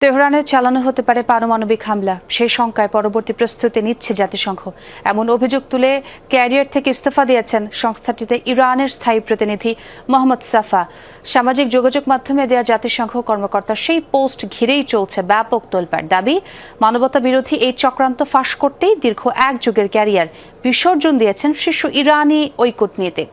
তেহরানে চালানো হতে পারে পারমাণবিক হামলা, সেই শঙ্কায় পরবর্তী প্রস্তুতি নিচ্ছে জাতিসংঘ। এমন অভিযোগ তুলে ক্যারিয়ার থেকে ইস্তফা দিয়েছেন সংস্থাটিতে ইরানের স্থায়ী প্রতিনিধি মোহাম্মদ সাফা। সামাজিক যোগাযোগ মাধ্যমে দেয়া জাতিসংঘ কর্মকর্তার সেই পোস্ট ঘিরেই চলছে ব্যাপক তোলপাড়। দাবি, মানবতা বিরোধী এই চক্রান্ত ফাঁস করতেই দীর্ঘ এক যুগের ক্যারিয়ার বিসর্জন দিয়েছেন শীর্ষ ইরানি ওই কূটনীতিক।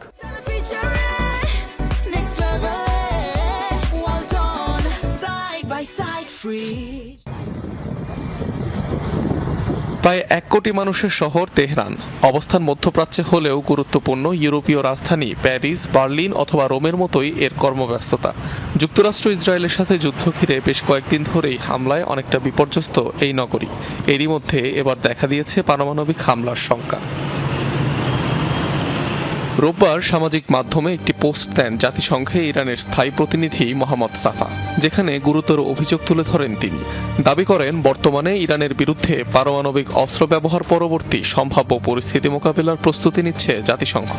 প্রায় 1 কোটি মানুষের শহর তেহরান, অবস্থান মধ্যপ্রাচ্যে হলেও গুরুত্বপূর্ণ ইউরোপীয় রাজধানী প্যারিস, বার্লিন অথবা রোমের মতোই এর কর্মব্যস্ততা। যুক্তরাষ্ট্র ইসরায়েলের সাথে যুদ্ধ ঘিরে বেশ কয়েকদিন ধরেই হামলায় অনেকটা বিপর্যস্ত এই নগরী। এরই মধ্যে এবার দেখা দিয়েছে পারমাণবিক হামলার শঙ্কা। রোববার সামাজিক মাধ্যমে একটি পোস্ট দেন জাতিসংঘে ইরানের স্থায়ী প্রতিনিধি মোহাম্মদ সাফা, যেখানে গুরুতর অভিযোগ তুলে ধরেন তিনি। দাবি করেন, বর্তমানে ইরানের বিরুদ্ধে পারমাণবিক অস্ত্র ব্যবহার পরবর্তী সম্ভাব্য পরিস্থিতি মোকাবিলার প্রস্তুতি নিচ্ছে জাতিসংঘ।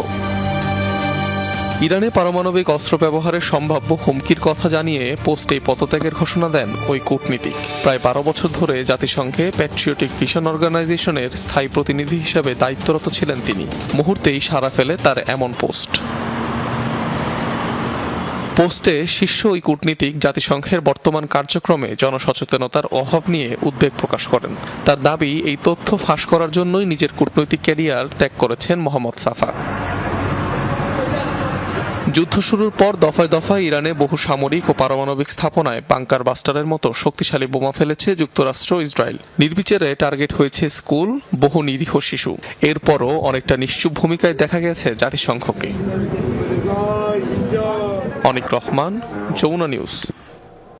ইরানে পারমাণবিক অস্ত্র ব্যবহারের সম্ভাব্য হুমকির কথা জানিয়ে পোস্টে পদত্যাগের ঘোষণা দেন ওই কূটনীতিক। প্রায় 12 বছর ধরে জাতিসংঘে প্যাট্রিয়টিক ভিশন অর্গানাইজেশনের স্থায়ী প্রতিনিধি হিসেবে দায়িত্বরত ছিলেন তিনি। মুহূর্তেই সাড়া ফেলে তার এমন পোস্টে শীর্ষ ওই কূটনীতিক জাতিসংঘের বর্তমান কার্যক্রমে জনসচেতনতার অভাব নিয়ে উদ্বেগ প্রকাশ করেন। তার দাবি, এই তথ্য ফাঁস করার জন্যই নিজের কূটনৈতিক ক্যারিয়ার ত্যাগ করেছেন মোহাম্মদ সাফা। যুদ্ধ শুরুর পর দফায় দফায় ইরানে বহু সামরিক ও পারমাণবিক স্থাপনায় বাংকার বাস্টারের মতো শক্তিশালী বোমা ফেলেছে যুক্তরাষ্ট্র, ইসরায়েল। নির্বিচারে টার্গেট হয়েছে স্কুল, বহু নিরীহ শিশু। এরপরও অনেকটা নিশ্চুপ ভূমিকায় দেখা গেছে জাতিসংঘকে। অনিক রহমান, যমুনা নিউজ।